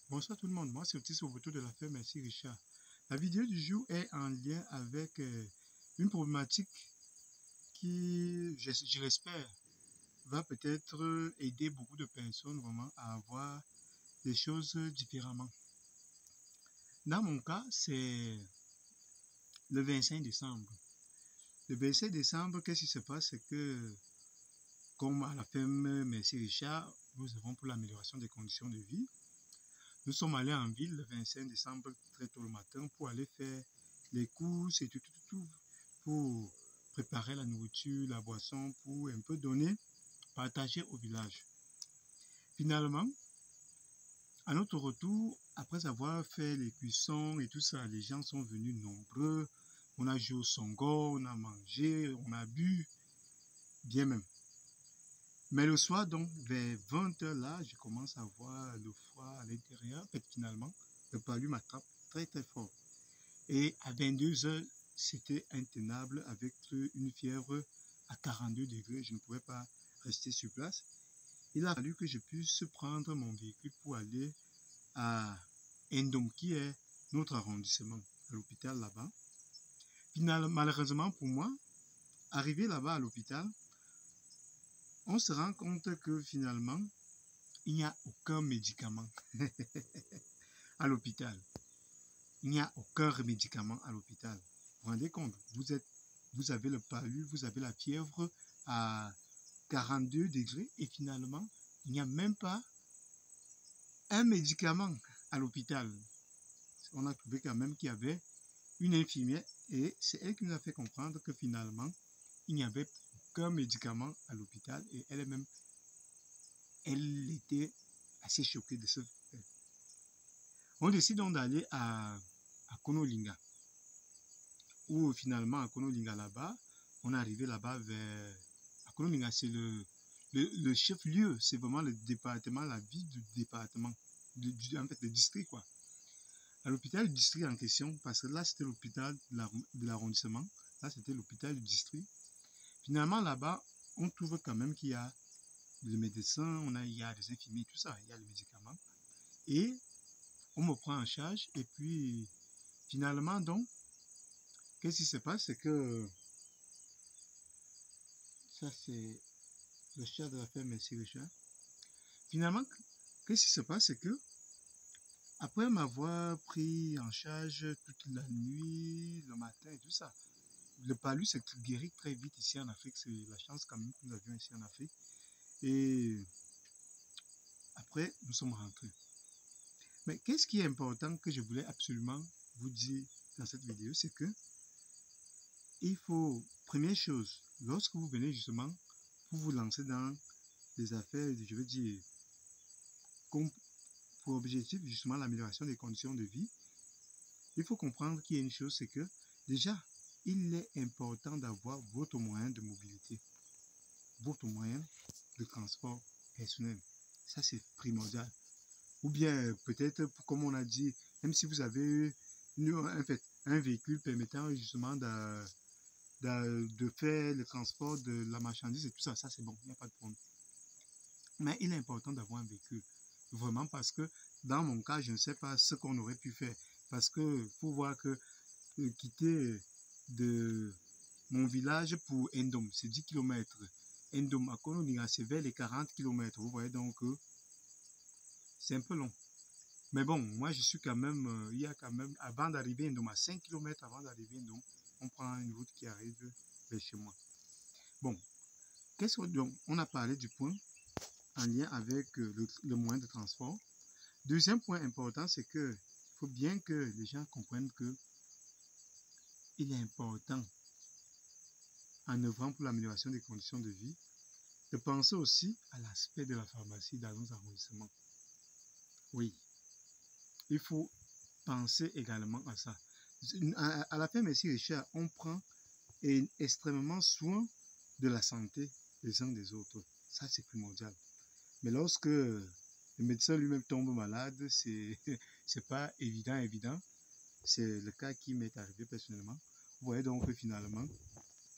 Bonsoir tout le monde, moi c'est Otis Oboto de la ferme Merci Richard. La vidéo du jour est en lien avec une problématique qui, je l'espère, va peut-être aider beaucoup de personnes vraiment à voir les choses différemment. Dans mon cas, c'est le 25 décembre. Le 25 décembre, qu'est-ce qui se passe? C'est que, comme à la ferme Merci Richard, nous avons pour l'amélioration des conditions de vie. Nous sommes allés en ville le 25 décembre très tôt le matin pour aller faire les courses et tout pour préparer la nourriture, la boisson, pour un peu donner, partager au village. Finalement, à notre retour, après avoir fait les cuissons et tout ça, les gens sont venus nombreux. On a joué au songo, on a mangé, on a bu, bien même. Mais le soir, donc, vers 20h là, je commence à voir le froid à l'intérieur. Et finalement, le palu m'attrape très très fort. Et à 22h, c'était intenable avec une fièvre à 42 degrés. Je ne pouvais pas rester sur place. Il a fallu que je puisse prendre mon véhicule pour aller à Ndom, qui est notre arrondissement, à l'hôpital là-bas. Finalement, malheureusement pour moi, arrivé là-bas à l'hôpital, on se rend compte que finalement, il n'y a aucun médicament à l'hôpital. Il n'y a aucun médicament à l'hôpital. Vous vous rendez compte, vous avez le palu, vous avez la fièvre à 42 degrés et finalement, il n'y a même pas un médicament à l'hôpital. On a trouvé quand même qu'il y avait une infirmière et c'est elle qui nous a fait comprendre que finalement, il n'y avait aucun médicament à l'hôpital et elle-même, elle était assez choquée de ce fait. On décide donc d'aller à Konolinga. Où finalement, à Konolinga là-bas, on est arrivé là-bas vers... À Konolinga, c'est le chef-lieu, c'est vraiment le département, la ville du département, en fait, le district, quoi. À l'hôpital du district en question, parce que là, c'était l'hôpital de l'arrondissement, là, c'était l'hôpital du district. Finalement, là-bas, on trouve quand même qu'il y a le médecin, il y a des infirmiers, tout ça, il y a les médicaments. Et on me prend en charge, et puis, finalement, donc, qu'est-ce qui se passe? C'est que ça, c'est le chef de la ferme Merci Richard. Finalement, qu'est-ce qui se passe? C'est que, après m'avoir pris en charge toute la nuit, le matin et tout ça, le palu s'est guéri très vite ici en Afrique. C'est la chance quand même que nous avions ici en Afrique. Et après, nous sommes rentrés. Mais qu'est-ce qui est important que je voulais absolument vous dire dans cette vidéo? C'est que il faut, première chose, lorsque vous venez justement pour vous lancer dans des affaires, je veux dire, pour objectif justement l'amélioration des conditions de vie, il faut comprendre qu'il y a une chose, c'est que déjà, il est important d'avoir votre moyen de mobilité, votre moyen de transport personnel. Ça, c'est primordial. Ou bien, peut-être, comme on a dit, même si vous avez un véhicule permettant justement de faire le transport de la marchandise et tout ça, ça c'est bon, il n'y a pas de problème. Mais il est important d'avoir un véhicule. Vraiment parce que dans mon cas, je ne sais pas ce qu'on aurait pu faire. Parce que faut voir que quitter de mon village pour Ndom, c'est 10 km. Ndom à Konolinga, c'est vers les 40 km. Vous voyez donc, c'est un peu long. Mais bon, moi je suis quand même, il y a quand même, avant d'arriver à Ndom, à 5 km avant d'arriver à Ndom, on prend une route qui arrive vers chez moi. Bon, qu'est-ce que donc on a parlé du point en lien avec le moyen de transport. Deuxième point important, c'est que il faut bien que les gens comprennent que il est important, en œuvrant pour l'amélioration des conditions de vie, de penser aussi à l'aspect de la pharmacie dans nos arrondissements. Oui, il faut penser également à ça. À la fin, Merci Richard, on prend extrêmement soin de la santé des uns des autres. Ça, c'est primordial. Mais lorsque le médecin lui-même tombe malade, c'est pas évident. C'est le cas qui m'est arrivé personnellement. Vous voyez donc que finalement,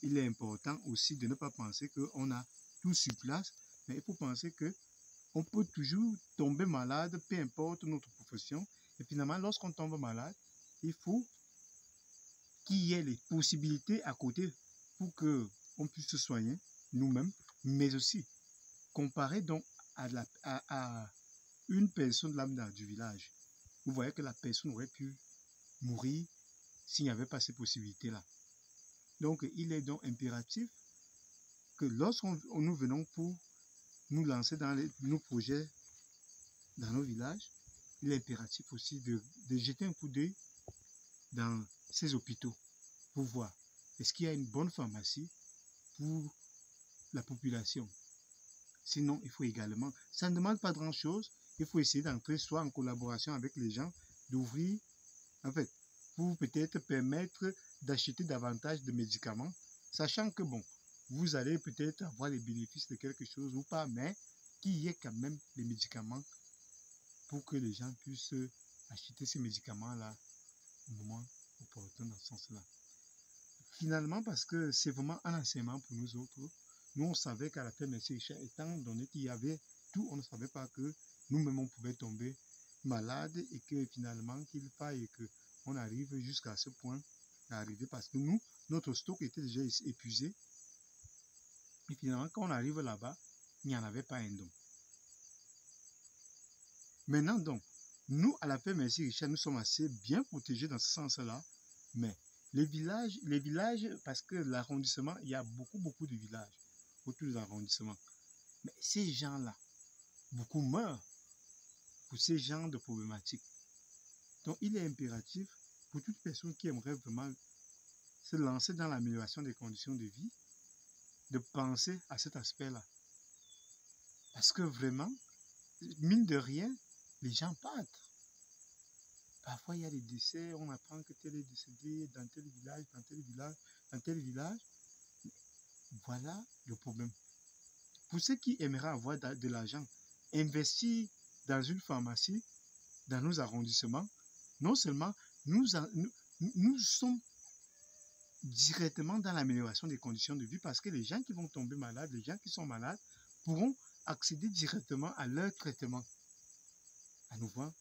il est important aussi de ne pas penser qu'on a tout sur place, mais il faut penser qu'on peut toujours tomber malade, peu importe notre profession. Et finalement, lorsqu'on tombe malade, il faut qu'il y ait les possibilités à côté pour qu'on puisse se soigner nous-mêmes, mais aussi comparé donc à une personne lambda du village. Vous voyez que la personne aurait pu mourir s'il n'y avait pas ces possibilités-là. Donc, il est donc impératif que lorsqu'on nous venons pour nous lancer dans nos projets dans nos villages, il est impératif aussi de jeter un coup d'œil dans ces hôpitaux pour voir est-ce qu'il y a une bonne pharmacie pour la population. Sinon, il faut également, ça ne demande pas grand-chose, il faut essayer d'entrer soit en collaboration avec les gens, d'ouvrir, en fait, pour peut-être permettre d'acheter davantage de médicaments, sachant que, bon, vous allez peut-être avoir les bénéfices de quelque chose ou pas, mais qu'il y ait quand même les médicaments pour que les gens puissent acheter ces médicaments-là au moment opportun dans ce sens-là. Finalement, parce que c'est vraiment un enseignement pour nous autres, nous on savait qu'à la fin, M. Richard, étant donné qu'il y avait tout, on ne savait pas que nous-mêmes on pouvait tomber malade et que finalement qu'il faille qu'on arrive jusqu'à ce point d'arriver parce que nous, notre stock était déjà épuisé et finalement quand on arrive là-bas, il n'y en avait pas un don. Maintenant donc, nous à la fin, M. Richard, nous sommes assez bien protégés dans ce sens-là, mais les villages, parce que l'arrondissement, il y a beaucoup de villages autour de l'arrondissement. Mais ces gens-là, beaucoup meurent pour ces genres de problématiques. Donc, il est impératif pour toute personne qui aimerait vraiment se lancer dans l'amélioration des conditions de vie, de penser à cet aspect-là. Parce que vraiment, mine de rien, les gens partent. Parfois, il y a des décès, on apprend que tel est décédé dans tel village, dans tel village, dans tel village. Voilà le problème. Pour ceux qui aimeraient avoir de l'argent, investir dans une pharmacie, dans nos arrondissements, non seulement nous sommes directement dans l'amélioration des conditions de vie parce que les gens qui vont tomber malades, les gens qui sont malades, pourront accéder directement à leur traitement. À nouveau,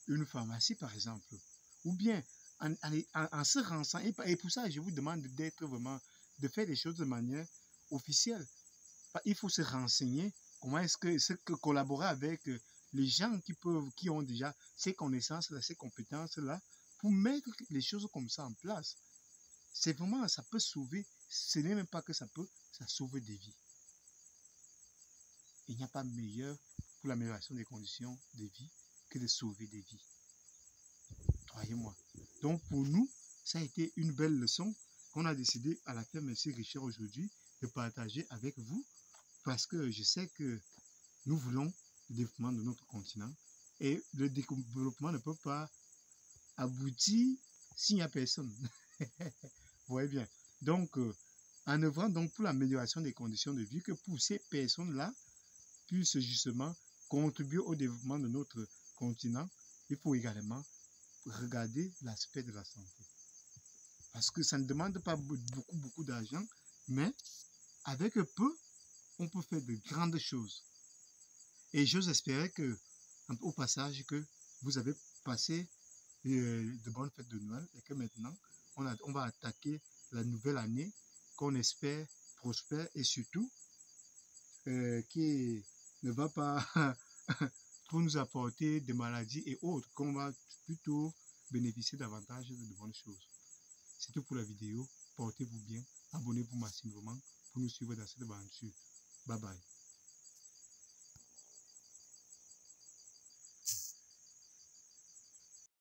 une pharmacie par exemple, ou bien en se renseignant, et pour ça je vous demande d'être vraiment, de faire les choses de manière officielle. Il faut se renseigner, comment est-ce que collaborer avec les gens qui ont déjà ces connaissances-là, ces compétences-là, pour mettre les choses comme ça en place. C'est vraiment, ça peut sauver, ce n'est même pas que ça sauve des vies. Il n'y a pas meilleur pour l'amélioration des conditions de vie que de sauver des vies. Croyez-moi. Donc pour nous, ça a été une belle leçon qu'on a décidé à la fin, M. Richard, aujourd'hui, de partager avec vous, parce que je sais que nous voulons le développement de notre continent et le développement ne peut pas aboutir s'il n'y a personne. Vous voyez bien. Donc, en œuvrant donc pour l'amélioration des conditions de vie, que pour ces personnes-là puissent justement contribuer au développement de notre continent, il faut également regarder l'aspect de la santé. Parce que ça ne demande pas beaucoup d'argent, mais avec peu, on peut faire de grandes choses. Et j'ose espérer que, au passage, que vous avez passé de bonnes fêtes de Noël et que maintenant, on va attaquer la nouvelle année qu'on espère prospère et surtout qui ne va pas trop nous apporter des maladies et autres, qu'on va plutôt bénéficier davantage de bonnes choses. C'est tout pour la vidéo. Portez-vous bien. Abonnez-vous massivement pour nous suivre dans cette aventure. Bye bye.